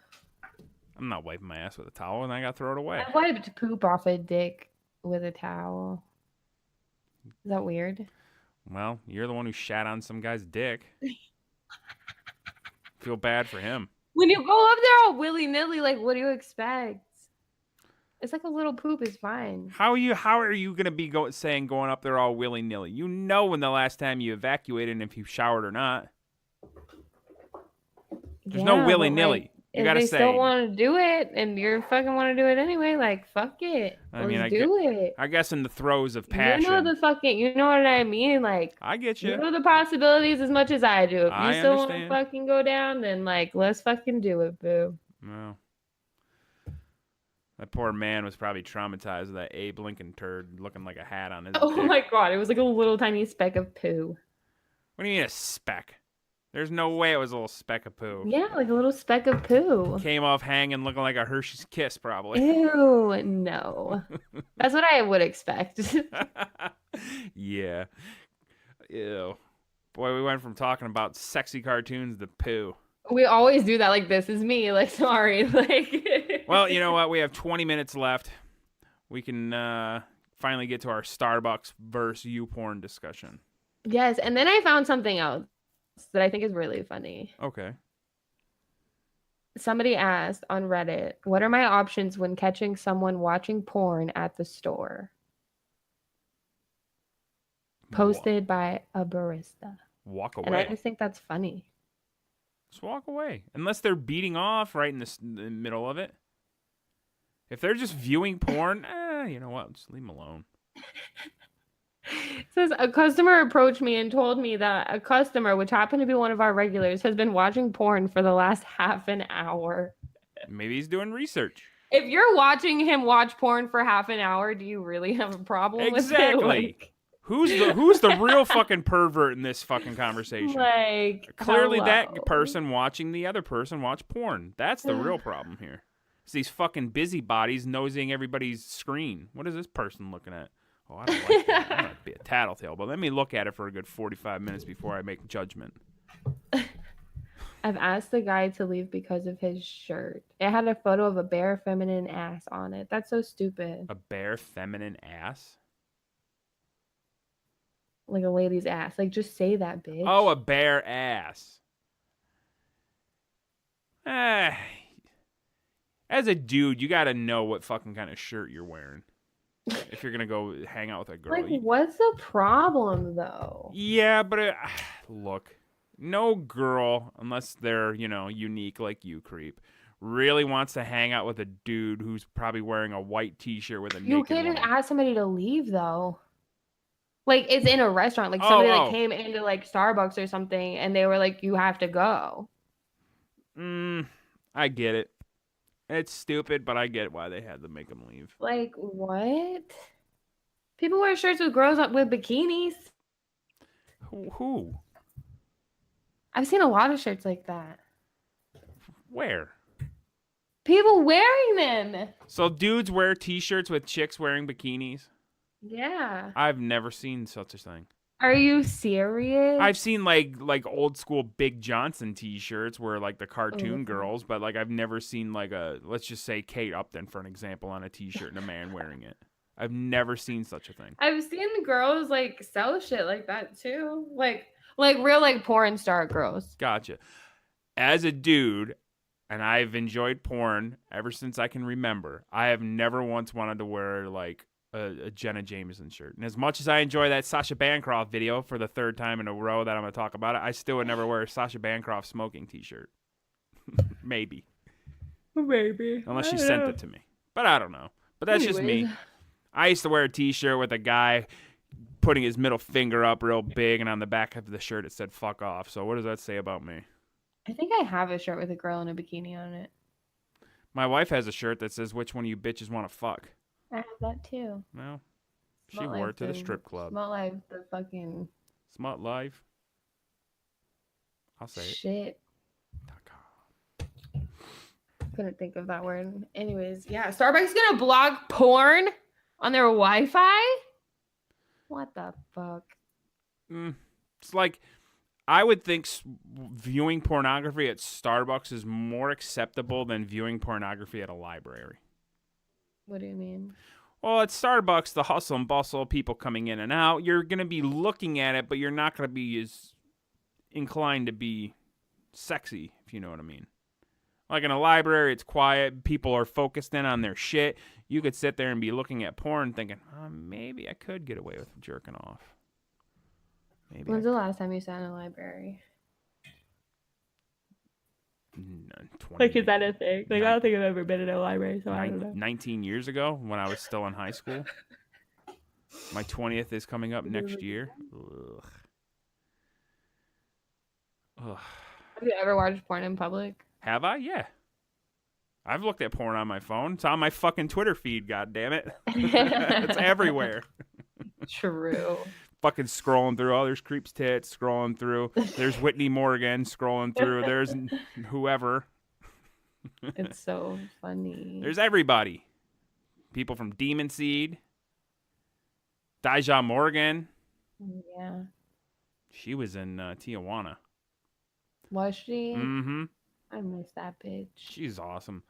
I'm not wiping my ass with a towel and I got to throw it away. I wiped poop off a dick with a towel. Is that weird? Well, you're the one who shat on some guy's dick. Feel bad for him. When you go up there all willy-nilly, like, what do you expect? It's like a little poop is fine. How are you gonna be going up there all willy nilly? You know when the last time you evacuated and if you showered or not. There's no willy nilly. Like, you if gotta they say. still want to do it, and you're fucking want to do it anyway, like, fuck it. Let's do it. I guess in the throes of passion. You know what I mean? Like, I get you. You know the possibilities as much as I do. If I you still want to understand. fucking go down, then like, let's fucking do it, boo. No. That poor man was probably traumatized with that Abe Lincoln turd looking like a hat on his Oh dick. my god, it was like a little tiny speck of poo. What do you mean a speck? There's no way it was a little speck of poo. Yeah, like a little speck of poo. Came off hanging looking like a Hershey's Kiss, probably. Ew, no. That's what I would expect. Yeah. Ew. Boy, we went from talking about sexy cartoons to poo. We always do that. Like, this is me. Like, sorry. Like. Well, you know what? We have 20 minutes left. we can finally get to our Starbucks versus YouPorn discussion. Yes, and then I found something else that I think is really funny. Okay. Somebody asked on Reddit, "What are my options when catching someone watching porn at the store?" Posted by a barista. Walk away. And I just think that's funny. Just walk away. Unless they're beating off right in the middle of it. If they're just viewing porn, you know what? Just leave them alone. It says a customer approached me and told me that a customer, which happened to be one of our regulars, has been watching porn for the last half an hour. Maybe he's doing research. If you're watching him watch porn for half an hour, do you really have a problem with it? Exactly. Who's the real fucking pervert in this fucking conversation? Like, clearly hello. that person watching the other person watch porn. That's the real problem here. It's these fucking busybodies nosing everybody's screen. What is this person looking at? Oh, I don't like that. I'm gonna be a tattletale, but let me look at it for a good 45 minutes before I make judgment. I've asked the guy to leave because of his shirt. It had a photo of a bare feminine ass on it. That's so stupid. A bare feminine ass? Like a lady's ass. Like, just say that, bitch. Oh, a bare ass. As a dude, you gotta know what fucking kind of shirt you're wearing. If you're gonna go hang out with a girl. Like, what's the problem, though? Yeah, but look, no girl, unless they're, unique like you, creep, really wants to hang out with a dude who's probably wearing a white t-shirt with a naked You can't just woman. ask somebody to leave, though. Like, it's in a restaurant. Like, somebody came into, like, Starbucks or something, and they were like, you have to go. I get it. It's stupid, but I get why they had to make him leave. Like, what? People wear shirts with girls with bikinis. Who? I've seen a lot of shirts like that. Where? People wearing them. So dudes wear t-shirts with chicks wearing bikinis? Yeah. I've never seen such a thing. Are you serious? I've seen like old school Big Johnson t-shirts where like the cartoon girls, but like I've never seen like let's just say Kate Upton for an example on a t-shirt and a man wearing it. I've never seen such a thing. I've seen girls like sell shit like that too. Like real like porn star girls. Gotcha. As a dude, and I've enjoyed porn ever since I can remember, I have never once wanted to wear like a Jenna Jameson shirt. And as much as I enjoy that Sasha Bancroft video for the third time in a row that I'm going to talk about it, I still would never wear a Sasha Bancroft smoking t-shirt. Maybe. Unless she sent it to me. But I don't know. But that's just me. I used to wear a t-shirt with a guy putting his middle finger up real big, and on the back of the shirt it said fuck off. So what does that say about me? I think I have a shirt with a girl in a bikini on it. My wife has a shirt that says which one of you bitches want to fuck. I have that too. Well, she wore it to the strip club. Smut Life, the fucking... Smut Life. I'll say it. Shit. Couldn't think of that word. Anyways, yeah. Starbucks gonna block porn on their Wi-Fi? What the fuck? It's like, I would think viewing pornography at Starbucks is more acceptable than viewing pornography at a library. What do you mean? Well, at Starbucks, the hustle and bustle, people coming in and out, you're going to be looking at it, but you're not going to be as inclined to be sexy, if you know what I mean. Like in a library, it's quiet. People are focused in on their shit. You could sit there and be looking at porn thinking, maybe I could get away with jerking off. Maybe. When's the last time you sat in a library? 20, Like, is that a thing? Like, I don't think I've ever been in a library, so I don't know. 19 years ago when I was still in high school. My 20th is coming up next year. Ugh. Ugh. Have you ever watched porn in public? Have I? Yeah. I've looked at porn on my phone. It's on my fucking Twitter feed, goddammit. It's everywhere. True. Fucking scrolling through. Oh, there's Creep's tits. Scrolling through. There's Whitney Morgan. Scrolling through. There's whoever. It's so funny. There's everybody. People from Demon Seed. Dijah Morgan. Yeah. She was in Tijuana. Was she? Mm-hmm. I miss that bitch. She's awesome.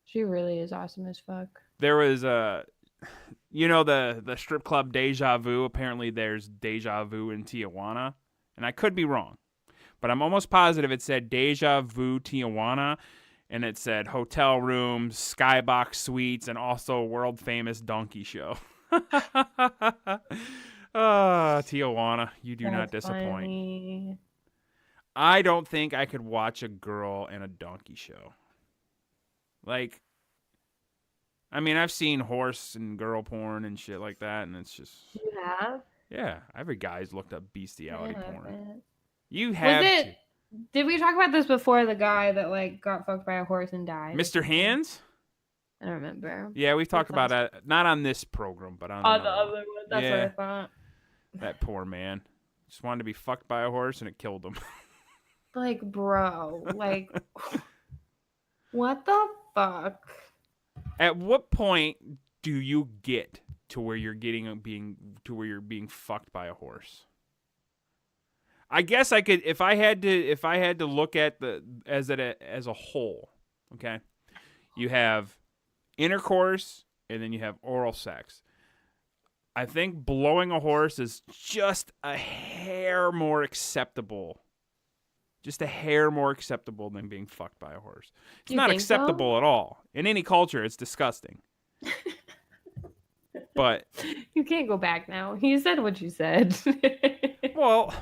She really is awesome as fuck. There was you know the strip club Deja Vu. Apparently, there's Deja Vu in Tijuana, and I could be wrong, but I'm almost positive it said Deja Vu Tijuana, and it said hotel rooms, skybox suites, and also world famous donkey show. Tijuana, you do not That's disappoint. funny. I don't think I could watch a girl in a donkey show. Like, I mean, I've seen horse and girl porn and shit like that, and it's just, You have? yeah, every guy's looked up bestiality I porn. haven't. You have Was to. it? Did we talk about this before? The guy that like got fucked by a horse and died. Mr. Hands? I don't remember. Yeah, we've talked about sounds- that. Not on this program, but on Oh, the another other one. one. That's Yeah. what I thought. That poor man. Just wanted to be fucked by a horse, and it killed him. Like, bro, like, what the fuck? At what point do you get to where you're being fucked by a horse? I guess I could if I had to look at as a whole, okay? You have intercourse and then you have oral sex. I think blowing a horse is just a hair more acceptable. Just a hair more acceptable than being fucked by a horse. It's You not think so? acceptable at all. In any culture, it's disgusting. But, You can't go back now. You said what you said. well,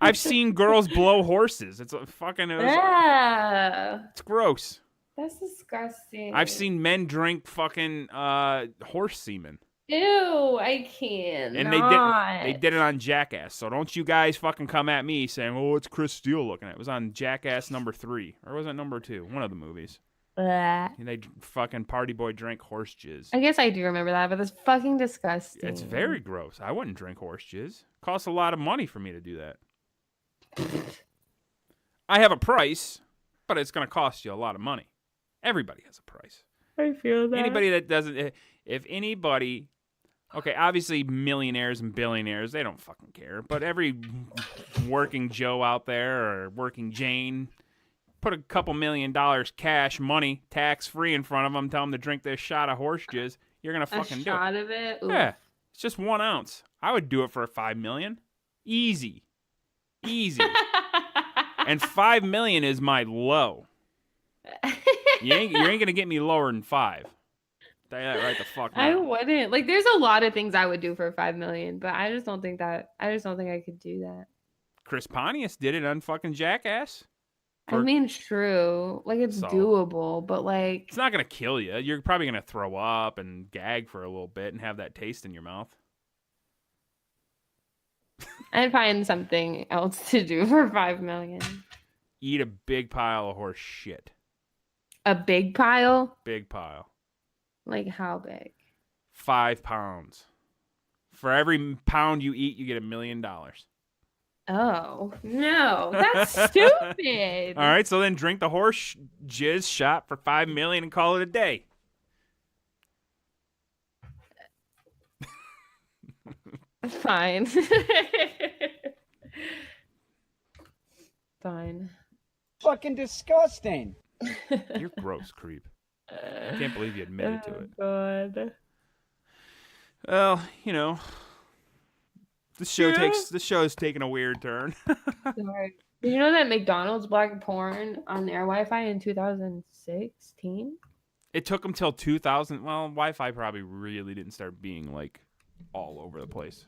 I've seen girls blow horses. It's a fucking... Yeah. It's gross. That's disgusting. I've seen men drink fucking horse semen. Ew, I can't. And they did it on Jackass. So don't you guys fucking come at me saying, "Oh, it's Chris Steele looking at it." It was on Jackass number 3. Or was it number 2? One of the movies. Bleh. And they fucking party boy drank horse jizz. I guess I do remember that, but that's fucking disgusting. It's very gross. I wouldn't drink horse jizz. Costs a lot of money for me to do that. I have a price, but it's going to cost you a lot of money. Everybody has a price. I feel that. Anybody that doesn't, if anybody, okay, obviously millionaires and billionaires, they don't fucking care. But every working Joe out there or working Jane, put a couple $1 million cash money, tax free in front of them, tell them to drink this shot of horse jizz, you're going to fucking do it. A shot of it? Oof. Yeah, it's just 1 ounce. I would do it for $5 million. Easy. And $5 million is my low. You ain't gonna get me lower than 5. Tell you that right the fuck now. I wouldn't. Like, there's a lot of things I would do for $5 million, but I just don't think I could do that. Chris Pontius did it on fucking Jackass. I mean, true. Like, it's So- doable, but like, It's not gonna kill you. You're probably gonna throw up and gag for a little bit and have that taste in your mouth. I'd find something else to do for $5 million. Eat a big pile of horse shit. A big pile? Big pile. Like, how big? 5 pounds. For every pound you eat, you get $1 million. Oh, no. That's stupid. All right, so then drink the horse jizz shot for $5 million and call it a day. Fine. Fine. Fucking disgusting. You're gross, creep. I can't believe you admitted to it. God. Well, you know, this show is taking a weird turn. Sorry. Did you know that McDonald's blocked porn on their Wi-Fi in 2016? It took them till 2000. Well, Wi-Fi probably really didn't start being like all over the place.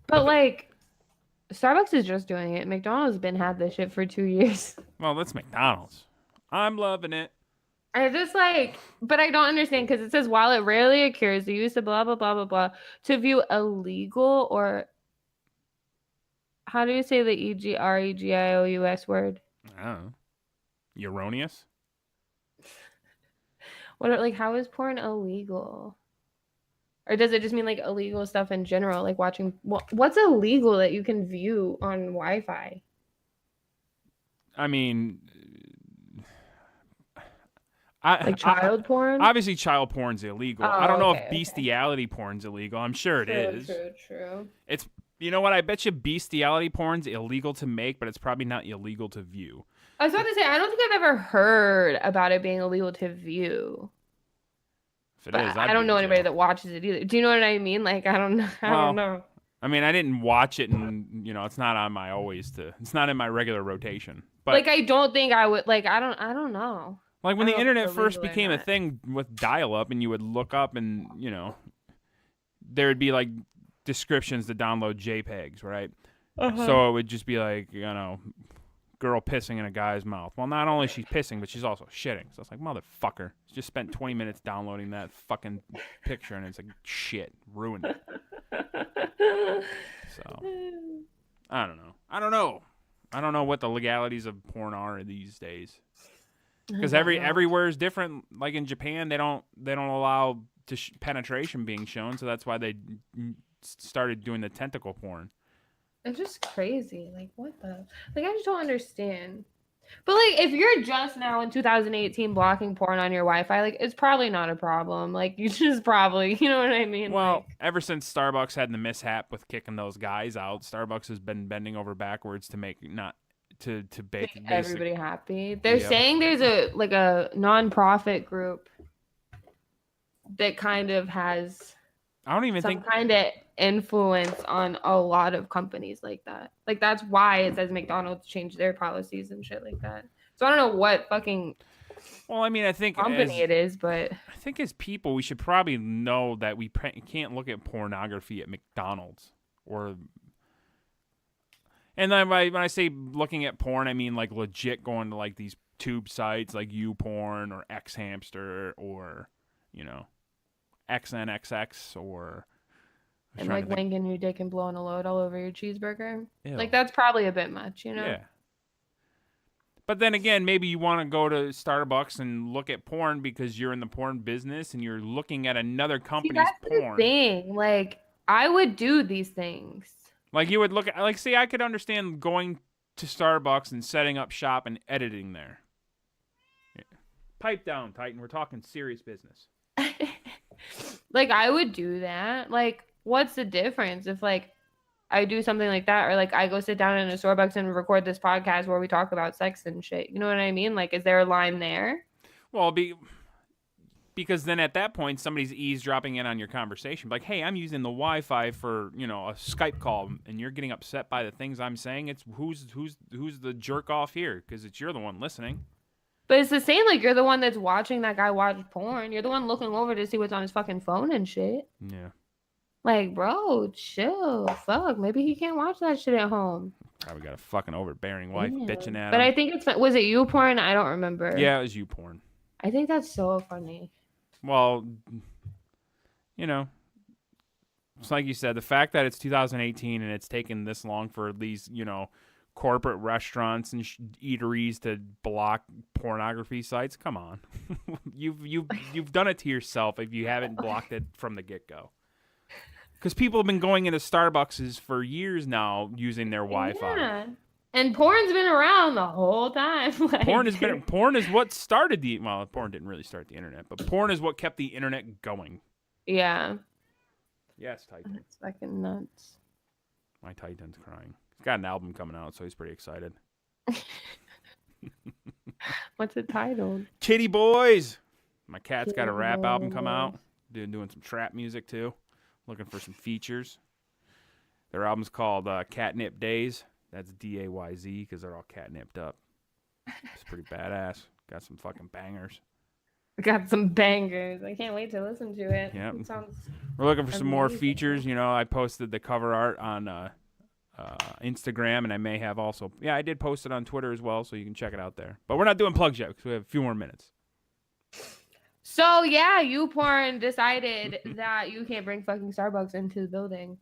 But like, Starbucks is just doing it. McDonald's been had this shit for 2 years. Well, that's McDonald's. I'm loving it. I just like, but I don't understand because it says while it rarely occurs, the use of blah blah blah blah blah to view illegal or how do you say the EGREGIOUS word? I don't know. Erroneous? What like how is porn illegal? Or does it just mean like illegal stuff in general, like watching what's illegal that you can view on Wi-Fi? I mean, Like child porn? Obviously, child porn's illegal. Oh, I don't know okay, if okay. bestiality porn's illegal. I'm sure it is. True. It's, you know what? I bet you bestiality porn's illegal to make, but it's probably not illegal to view. I was about to say, I don't think I've ever heard about it being illegal to view. If it But is, I I'd don't be know in anybody jail. that watches it either. Do you know what I mean? Like, I don't know. I Well, don't know. I mean, I didn't watch it, and it's not on my it's not in my regular rotation. But Like, I don't think I would. Like, I don't know. like when I the don't know if internet it's first illegal or became a not. thing with dial-up, and you would look up, and there would be like descriptions to download JPEGs, right? So it would just be like, girl pissing in a guy's mouth. Well, not only she's pissing, but she's also shitting. So it's like, motherfucker, just spent 20 minutes downloading that fucking picture, and it's like, shit, ruined it. So I don't know. I don't know what the legalities of porn are these days. Because everywhere is different. Like in Japan, they don't allow penetration being shown, so that's why they started doing the tentacle porn. It's just crazy. Like, what the? Like, I just don't understand. But like, if you're just now in 2018 blocking porn on your Wi-Fi, like, it's probably not a problem. Like, you just probably, you know what I mean? Well, like, ever since Starbucks had the mishap with kicking those guys out, Starbucks has been bending over backwards to make to make basic. everybody happy. They're Yep. saying there's a nonprofit group that kind of has I don't even some think. kind of influence on a lot of companies like that. Like, that's why it says McDonald's changed their policies and shit like that. So I don't know what fucking Well, I mean, I think company it is, but I think as people, we should probably know that we can't look at pornography at McDonald's or. And then when I say looking at porn, I mean like legit going to like these tube sites like YouPorn or XHamster or XNXX or. and like wanking your dick and blowing a load all over your cheeseburger. Ew. Like, that's probably a bit much, Yeah. But then again, maybe you want to go to Starbucks and look at porn because you're in the porn business and you're looking at another See, company's that's porn. the thing. Like, I would do these things. Like you would look at, like, see, I could understand going to Starbucks and setting up shop and editing there. Yeah. Pipe down, Titan. We're talking serious business. Like, I would do that. Like, what's the difference if like I do something like that, or like I go sit down in a Starbucks and record this podcast where we talk about sex and shit? You know what I mean? Like, is there a line there? Well, because then at that point somebody's eavesdropping in on your conversation. Like, hey, I'm using the Wi-Fi for a Skype call, and you're getting upset by the things I'm saying. It's who's the jerk off here? Because you're the one listening. But it's the same. Like, you're the one that's watching that guy watch porn. You're the one looking over to see what's on his fucking phone and shit. Yeah. Like, bro, chill. Fuck. Maybe he can't watch that shit at home. Probably got a fucking overbearing wife bitching at him. But I think was it YouPorn? I don't remember. Yeah, it was YouPorn. I think that's so funny. Well, it's like you said, the fact that it's 2018 and it's taken this long for these, corporate restaurants and eateries to block pornography sites. Come on, you've done it to yourself if you haven't blocked it from the get-go. Because people have been going into Starbucks for years now using their Wi-Fi. Yeah. And porn's been around the whole time. Like, Porn is what started porn didn't really start the internet, but porn is what kept the internet going. Yeah. Yes, Titan. It's fucking nuts. My Titan's crying. He's got an album coming out, so he's pretty excited. What's it titled? Kitty Boys. My cat's got a Kitty rap album come Boys. out. Doing some trap music too. Looking for some features. Their album's called Catnip Days. That's DAYZ because they're all catnipped up. It's pretty badass. Got some fucking bangers. Got some bangers. I can't wait to listen to it. Yep. It sounds We're looking for some more amazing. features. I posted the cover art on Instagram, and I may have also. Yeah, I did post it on Twitter as well, so you can check it out there. But we're not doing plugs yet because we have a few more minutes. So yeah, YouPorn decided that you can't bring fucking Starbucks into the building.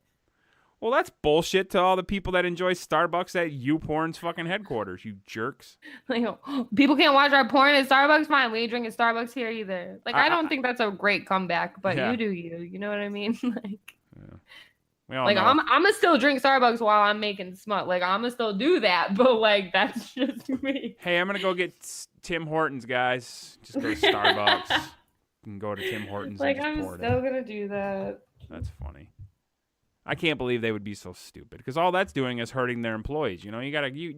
Well, that's bullshit to all the people that enjoy Starbucks at YouPorn's fucking headquarters, you jerks. Like, people can't watch our porn at Starbucks. Fine, we ain't drinking Starbucks here either. Like, I don't think that's a great comeback, but Yeah. you do you. You know what I mean? Like, Yeah. We all like know. I'm gonna still drink Starbucks while I'm making smut. Like, I'm gonna still do that, but like, that's just me. Hey, I'm gonna go get Tim Hortons, guys. Just go to Starbucks and go to Tim Hortons. Like, and just I'm pour it still in. gonna do that. That's funny. I can't believe they would be so stupid because all that's doing is hurting their employees.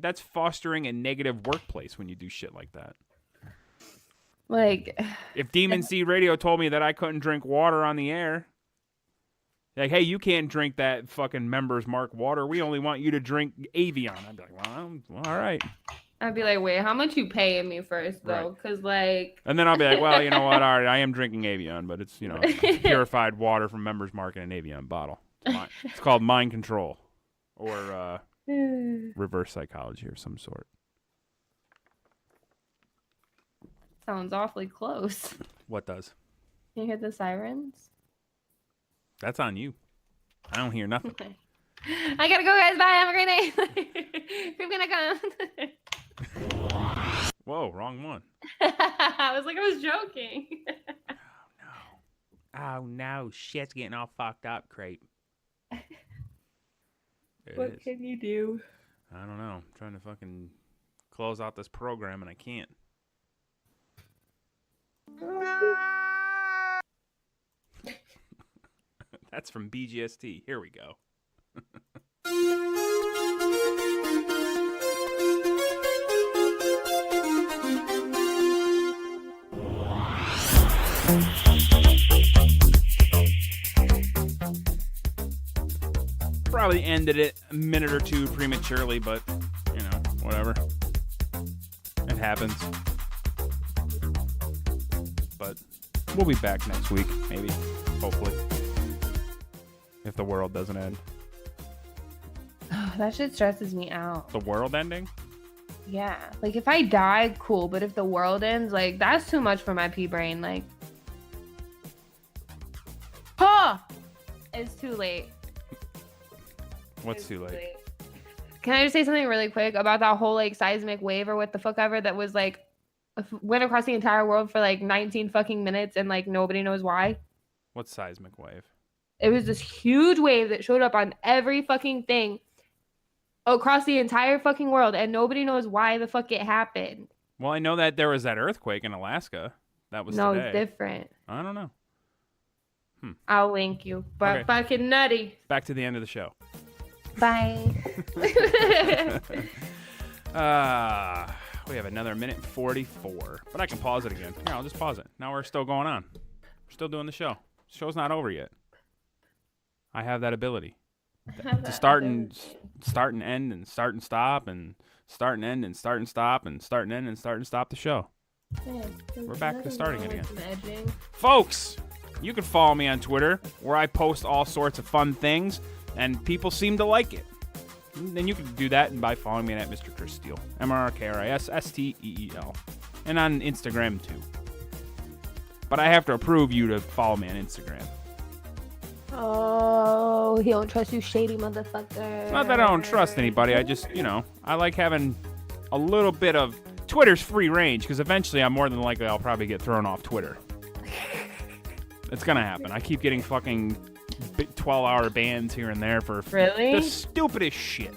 That's fostering a negative workplace when you do shit like that. Like, If Demon Seed Radio told me that I couldn't drink water on the air, like, hey, you can't drink that fucking Members Mark water. We only want you to drink Avion. I'd be like, well, all right. I'd be like, wait, how much you paying me first, though? Because, like... And then I'll be like, well, you know what? All right, I am drinking Avion, but it's, purified water from Members Mark in an Avion bottle. It's called mind control or reverse psychology of some sort. Sounds awfully close. What does? Can you hear the sirens? That's on you. I don't hear nothing. Okay. I gotta go, guys. Bye. Have a great night. Creep gonna come. Whoa, wrong one. I was like, I was joking. Oh, no. Shit's getting all fucked up, Creep. What can you do? I don't know. I'm trying to fucking close out this program, and I can't. That's from BGST. Here we go. Probably ended it a minute or two prematurely, but, whatever. It happens. But we'll be back next week, maybe. Hopefully. If the world doesn't end. That shit stresses me out. The world ending? Yeah. Like, if I die, cool. But if the world ends, like, that's too much for my pea brain. Like, it's too late. What's too late? Can I just say something really quick about that whole, like, seismic wave or what the fuck ever that was, like, went across the entire world for, like, 19 fucking minutes and, like, nobody knows why? What's seismic wave? It was this huge wave that showed up on every fucking thing across the entire fucking world, and nobody knows why the fuck it happened. Well, I know that there was that earthquake in Alaska. That was no, today. It's different. I don't know. I'll link you. But Okay. Fucking nutty. Back to the end of the show. Bye. We have another minute 44, but I can pause it again. Here, I'll just pause it. Now we're still going on. We're still doing the show. The show's not over yet. I have that ability to start and end and start and stop and start and end and start and stop and start and end and start and stop the show. We're back to starting it again. Folks, you can follow me on Twitter where I post all sorts of fun things and people seem to like it. And you can do that by following me at Mr. Chris Steele. MrKrisSteel. And on Instagram too. But I have to approve you to follow me on Instagram. Oh, he don't trust you, shady motherfucker. It's not that I don't trust anybody. I just, I like having a little bit of... Twitter's free range, because eventually I'm more than likely I'll probably get thrown off Twitter. It's gonna happen. I keep getting fucking 12-hour bans here and there for the stupidest shit.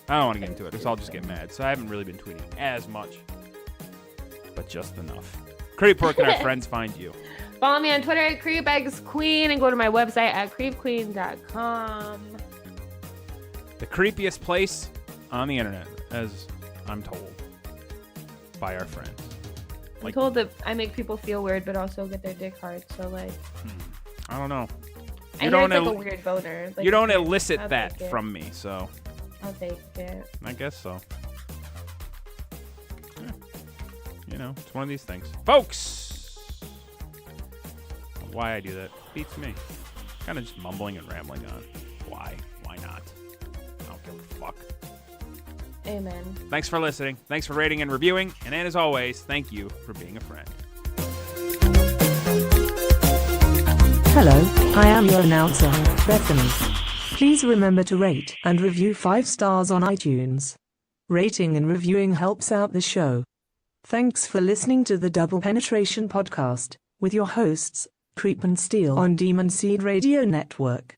I don't want to get into it, because I'll just get mad. So I haven't really been tweeting as much. But just enough. Creep, where can our friends find you? Follow me on Twitter at CreepEggsQueen and go to my website at creepqueen.com. The creepiest place on the internet, as I'm told by our friends. I'm told that I make people feel weird, but also get their dick hard. So, like, I don't know. I hear it's like a weird boner. Like, you don't elicit that from me, so I'll take it. I guess so. Yeah. It's one of these things. Folks! Why I do that beats me. Kind of just mumbling and rambling on. Why? Why not? I don't give a fuck. Amen. Thanks for listening. Thanks for rating and reviewing. And as always, thank you for being a friend. Hello, I am your announcer, Bethany. Please remember to rate and review 5 stars on iTunes. Rating and reviewing helps out the show. Thanks for listening to the Double Penetration Podcast with your hosts, Creep and Steele on Demon Seed Radio Network.